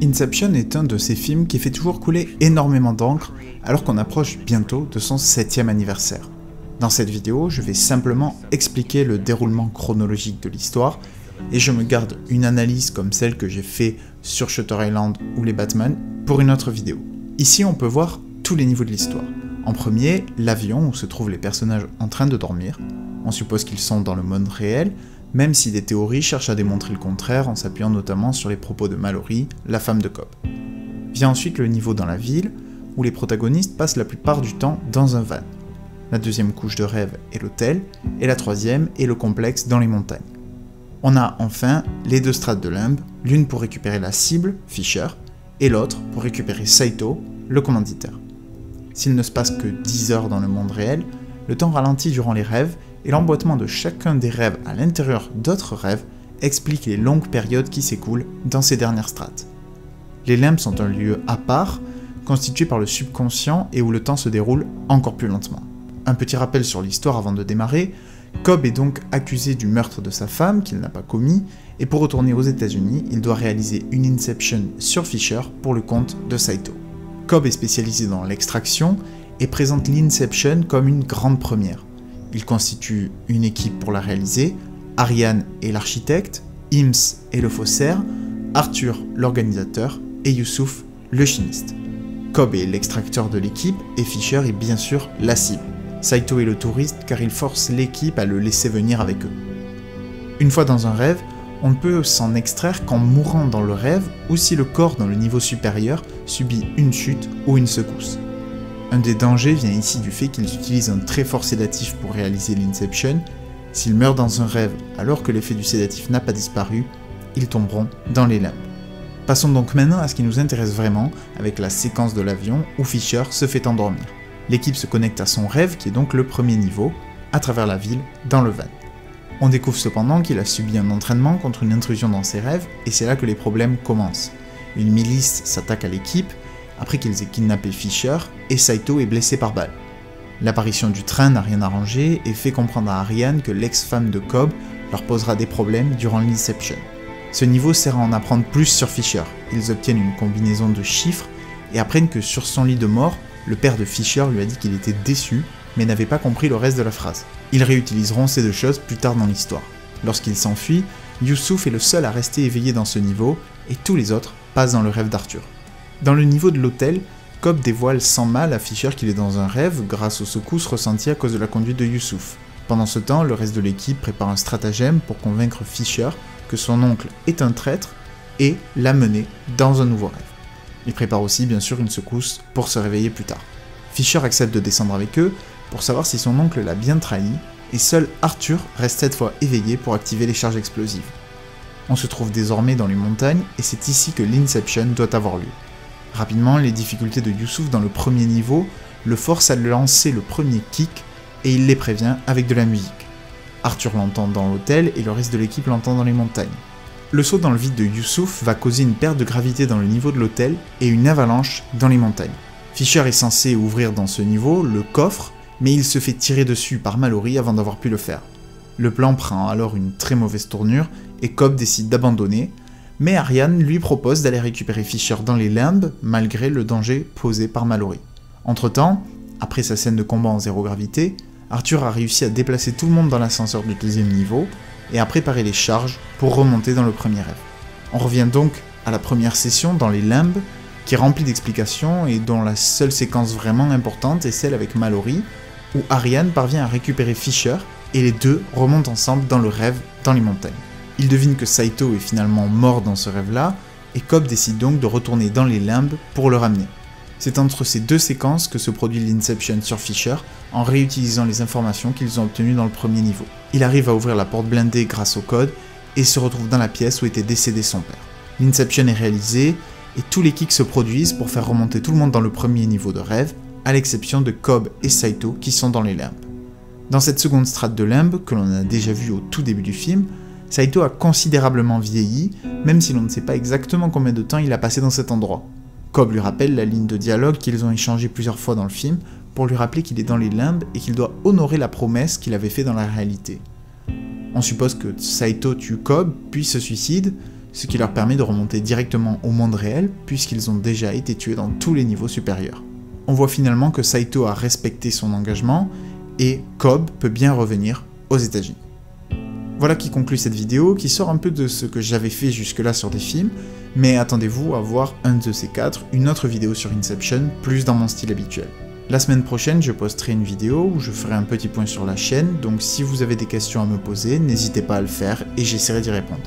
Inception est un de ces films qui fait toujours couler énormément d'encre alors qu'on approche bientôt de son 7e anniversaire. Dans cette vidéo, je vais simplement expliquer le déroulement chronologique de l'histoire et je me garde une analyse comme celle que j'ai fait sur Shutter Island ou les Batman pour une autre vidéo. Ici, on peut voir tous les niveaux de l'histoire. En premier, l'avion où se trouvent les personnages en train de dormir. On suppose qu'ils sont dans le monde réel, même si des théories cherchent à démontrer le contraire en s'appuyant notamment sur les propos de Mallory, la femme de Cobb. Vient ensuite le niveau dans la ville, où les protagonistes passent la plupart du temps dans un van. La deuxième couche de rêve est l'hôtel, et la troisième est le complexe dans les montagnes. On a enfin les deux strates de Limbe, l'une pour récupérer la cible, Fisher, et l'autre pour récupérer Saito, le commanditaire. S'il ne se passe que 10 heures dans le monde réel, le temps ralentit durant les rêves, et l'emboîtement de chacun des rêves à l'intérieur d'autres rêves explique les longues périodes qui s'écoulent dans ces dernières strates. Les limbes sont un lieu à part, constitué par le subconscient et où le temps se déroule encore plus lentement. Un petit rappel sur l'histoire avant de démarrer, Cobb est donc accusé du meurtre de sa femme qu'il n'a pas commis, et pour retourner aux États-Unis, il doit réaliser une Inception sur Fisher pour le compte de Saito. Cobb est spécialisé dans l'extraction et présente l'Inception comme une grande première. Il constitue une équipe pour la réaliser, Ariane est l'architecte, Ims est le faussaire, Arthur l'organisateur et Youssouf le chimiste. Cobb est l'extracteur de l'équipe et Fisher est bien sûr la cible. Saito est le touriste car il force l'équipe à le laisser venir avec eux. Une fois dans un rêve, on ne peut s'en extraire qu'en mourant dans le rêve ou si le corps dans le niveau supérieur subit une chute ou une secousse. Un des dangers vient ici du fait qu'ils utilisent un très fort sédatif pour réaliser l'Inception. S'ils meurent dans un rêve alors que l'effet du sédatif n'a pas disparu, ils tomberont dans les limbes. Passons donc maintenant à ce qui nous intéresse vraiment, avec la séquence de l'avion où Fisher se fait endormir. L'équipe se connecte à son rêve, qui est donc le premier niveau, à travers la ville, dans le van. On découvre cependant qu'il a subi un entraînement contre une intrusion dans ses rêves, et c'est là que les problèmes commencent. Une milice s'attaque à l'équipe, après qu'ils aient kidnappé Fisher, et Saito est blessé par balle. L'apparition du train n'a rien arrangé et fait comprendre à Ariane que l'ex-femme de Cobb leur posera des problèmes durant l'Inception. Ce niveau sert à en apprendre plus sur Fisher. Ils obtiennent une combinaison de chiffres et apprennent que sur son lit de mort, le père de Fisher lui a dit qu'il était déçu, mais n'avait pas compris le reste de la phrase. Ils réutiliseront ces deux choses plus tard dans l'histoire. Lorsqu'il s'enfuit, Youssouf est le seul à rester éveillé dans ce niveau et tous les autres passent dans le rêve d'Arthur. Dans le niveau de l'hôtel, Cobb dévoile sans mal à Fisher qu'il est dans un rêve grâce aux secousses ressenties à cause de la conduite de Youssouf. Pendant ce temps, le reste de l'équipe prépare un stratagème pour convaincre Fisher que son oncle est un traître et l'amener dans un nouveau rêve. Il prépare aussi bien sûr une secousse pour se réveiller plus tard. Fisher accepte de descendre avec eux pour savoir si son oncle l'a bien trahi et seul Arthur reste cette fois éveillé pour activer les charges explosives. On se trouve désormais dans les montagnes et c'est ici que l'Inception doit avoir lieu. Rapidement, les difficultés de Youssouf dans le premier niveau le forcent à lancer le premier kick et il les prévient avec de la musique. Arthur l'entend dans l'hôtel et le reste de l'équipe l'entend dans les montagnes. Le saut dans le vide de Youssouf va causer une perte de gravité dans le niveau de l'hôtel et une avalanche dans les montagnes. Fisher est censé ouvrir dans ce niveau le coffre, mais il se fait tirer dessus par Mallory avant d'avoir pu le faire. Le plan prend alors une très mauvaise tournure et Cobb décide d'abandonner, mais Ariane lui propose d'aller récupérer Fisher dans les limbes malgré le danger posé par Mallory. Entre-temps, après sa scène de combat en zéro gravité, Arthur a réussi à déplacer tout le monde dans l'ascenseur du deuxième niveau et à préparer les charges pour remonter dans le premier rêve. On revient donc à la première session dans les limbes qui est remplie d'explications et dont la seule séquence vraiment importante est celle avec Mallory où Ariane parvient à récupérer Fisher et les deux remontent ensemble dans le rêve dans les montagnes. Il devine que Saito est finalement mort dans ce rêve-là, et Cobb décide donc de retourner dans les limbes pour le ramener. C'est entre ces deux séquences que se produit l'Inception sur Fisher, en réutilisant les informations qu'ils ont obtenues dans le premier niveau. Il arrive à ouvrir la porte blindée grâce au code, et se retrouve dans la pièce où était décédé son père. L'Inception est réalisée, et tous les kicks se produisent pour faire remonter tout le monde dans le premier niveau de rêve, à l'exception de Cobb et Saito qui sont dans les limbes. Dans cette seconde strate de limbes, que l'on a déjà vue au tout début du film, Saito a considérablement vieilli, même si l'on ne sait pas exactement combien de temps il a passé dans cet endroit. Cobb lui rappelle la ligne de dialogue qu'ils ont échangée plusieurs fois dans le film pour lui rappeler qu'il est dans les limbes et qu'il doit honorer la promesse qu'il avait faite dans la réalité. On suppose que Saito tue Cobb, puis se suicide, ce qui leur permet de remonter directement au monde réel puisqu'ils ont déjà été tués dans tous les niveaux supérieurs. On voit finalement que Saito a respecté son engagement et Cobb peut bien revenir aux États-Unis. Voilà qui conclut cette vidéo, qui sort un peu de ce que j'avais fait jusque-là sur des films, mais attendez-vous à voir un de ces quatre, une autre vidéo sur Inception, plus dans mon style habituel. La semaine prochaine, je posterai une vidéo où je ferai un petit point sur la chaîne, donc si vous avez des questions à me poser, n'hésitez pas à le faire et j'essaierai d'y répondre.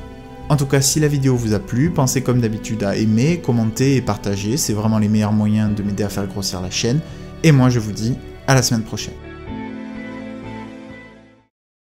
En tout cas, si la vidéo vous a plu, pensez comme d'habitude à aimer, commenter et partager, c'est vraiment les meilleurs moyens de m'aider à faire grossir la chaîne, et moi je vous dis à la semaine prochaine.